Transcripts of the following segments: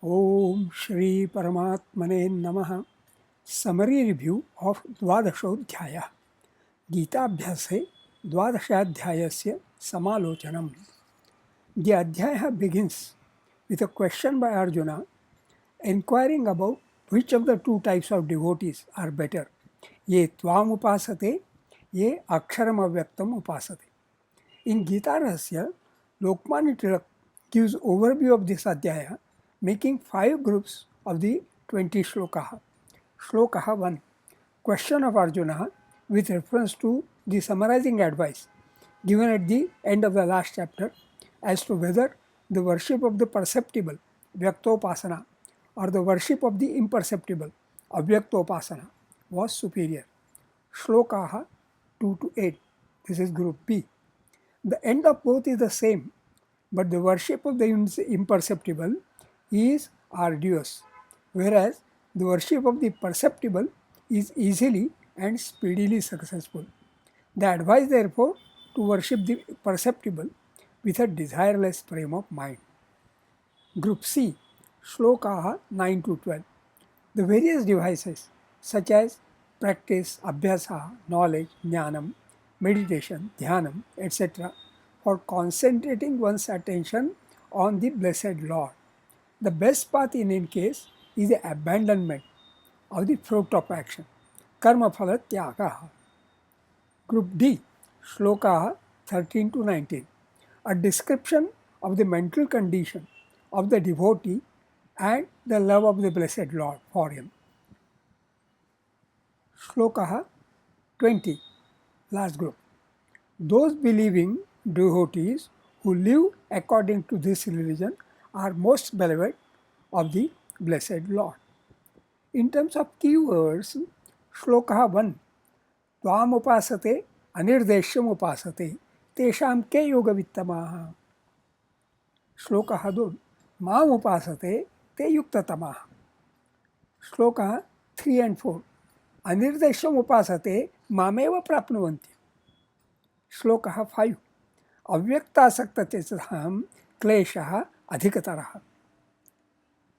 ओम श्री परमात्मने नमः. Summary review of द्वादशोऽध्यायः. गीताभ्यासे द्वादशाध्यायस्य समालोचनम्. The adhyaya begins with a question by Arjuna inquiring about which of the two types of devotees are better. Ye tvam upasate, ye aksharam avyaktam upasate. In Gita Rahasya, Lokmanya Tilak gives overview of this adhyaya, making 5 groups of the 20 shlokaha. Shlokaha 1. Question of Arjuna with reference to the summarizing advice given at the end of the last chapter as to whether the worship of the perceptible, Vyaktopasana, or the worship of the imperceptible, Avyaktopasana, was superior. Shlokaha 2 to 8. This is group B. The end of both is the same, but the worship of the imperceptible is arduous, whereas the worship of the perceptible is easily and speedily successful. The advice, therefore, to worship the perceptible with a desireless frame of mind. Group C, Shlokaha 9 to 12. The various devices such as practice, abhyasa, knowledge, jnanam, meditation, dhyanam, etc. for concentrating one's attention on the blessed Lord. The best path in any case is the abandonment of the fruit of action, karma phala tyagaha. Group D, Shloka 13 to 19. A description of the mental condition of the devotee and the love of the blessed Lord for him. Shloka 20, last group. Those believing devotees who live according to this religion are most beloved of the blessed Lord. In terms of keywords, Shloka 1. Tvam upasate anirdeshyam upasate tesham ke yoga vittamaha. Shloka 2. Mam upasate te yuktatamaha. Shloka 3 and 4. Anirdeshyam upasate mameva prapnuvanti. Shloka 5. Avyaktasaktatesaham kleshaha adhikataraha.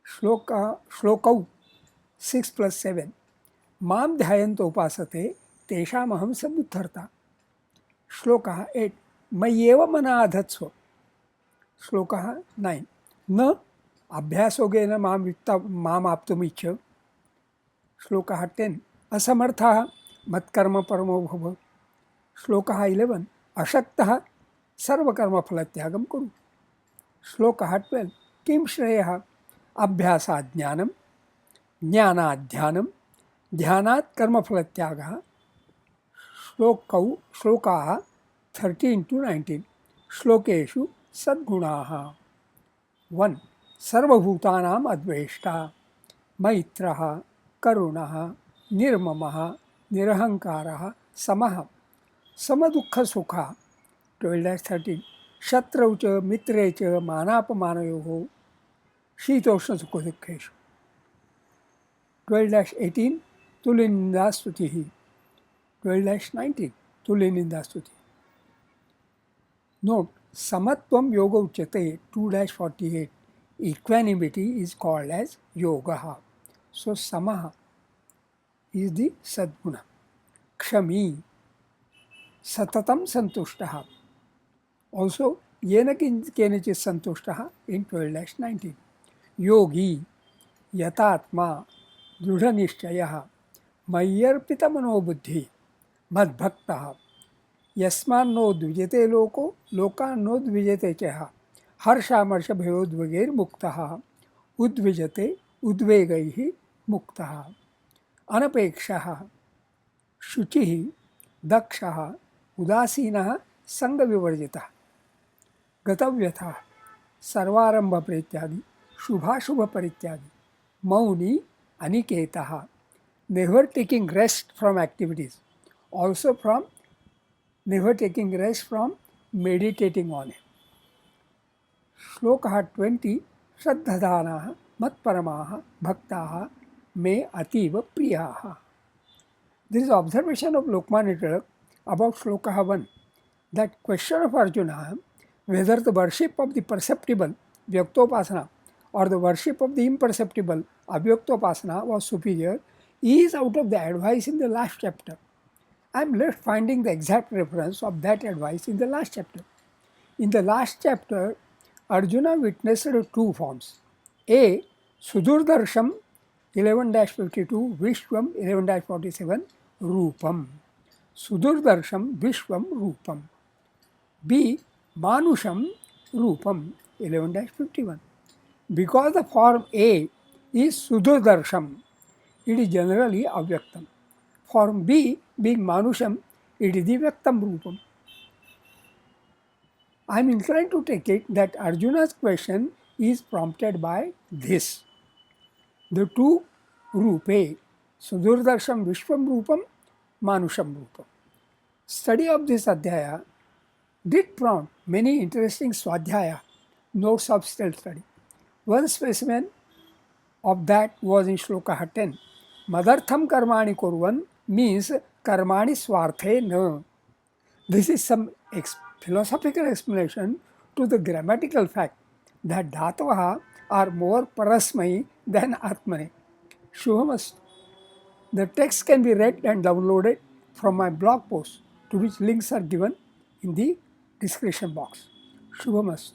Shlokau 6 plus 7. Mam dhyayanto upasate तेषामहं समुद्धर्ता. श्लोकः 8. मय्येव मनाधत्स्व. श्लोकः 9. न अभ्यासोगेन माम आप्तुमिच्छ. श्लोकः 10. असमर्थः मत्कर्म परमो भव. श्लोकः 11. अशक्तः सर्वकर्मफलत्यागं कुरु. श्लोकः 12. किं श्रेयः अभ्यासात् ज्ञानं, ज्ञानात् ध्यानं, ध्यानात् कर्मफलत्यागः. श्लोकाः 13 to 19. श्लोकेषु सद्गुणाः. 1. सर्वभूतानाम् अद्वेष्टा, मैत्रः, करुणः, निर्ममः, निरहङ्कारः, समः, समदुःखसुखः. 12-13. शत्रौ च मित्रे च मानापमानयोः, शीतोष्णसुखदुःखेषु. 12-18. तुल्यनिन्दास्तुतिः. 12-19. तुल्यनिन्दास्तुति. Note, Samatvam Yoga Uchyate 2-48. Equanimity is called as Yogaha. So Samaha is the Sadguna. Kshami, Satatam Santushtaha. Also, Yena Kenachit Santushtaha in 12-19. Yogi, Yatatma, Drudha Mayyarpita Manobuddhi, Madbhaktaha. यस्मान्नो द्विजते लोको लोकान्नो द्विजते चह. हर्षामर्ष भयोद्वेगैर्मुक्तः उद्विजते उद्वेगैः मुक्तः. अनपेक्षः, शुचिः, दक्षः, उदासीनः, संगविवर्जितः, गतव्यथः, सर्वारंभ परित्यागी, शुभाशुभ परित्यागी, Mauni, अनिकेतः, never taking rest from activities, also from never taking rest from meditating on him. Shloka 20. Shraddhadanaha matparamaha bhaktaha me ativa priyaha. This is observation of Lokmanya Tilak about Shloka 1. That question of Arjuna, whether the worship of the perceptible, Vyaktopasana, or the worship of the imperceptible, Abhyaktopasana, was superior, is out of the advice in the last chapter. I am left finding the exact reference of that advice in the last chapter. In the last chapter, Arjuna witnessed two forms. A. Sudurdarsham 11-52, Vishwam 11-47, Rupam. Sudurdarsham Vishwam Rupam. B. Manusham Rupam 11-51. Because the form A is Sudurdarsham, it is generally Avyaktam. Form B being Manusham, it is the Vyaktam Rupam. I am inclined to take it that Arjuna's question is prompted by this. The two Rupe, Sudurdarsham Vishwam Rupam, Manusham Rupam. Study of this Adhyaya did prompt many interesting Swadhyaya, notes of self-study. One specimen of that was in Shloka 10. Madartham karmani kurvan means karmani swarthe na. This is some philosophical explanation to the grammatical fact that dhatavaha are more parasmai than atmane. Shubhamast. The text can be read and downloaded from my blog post, to which links are given in the description box. Shubhamast.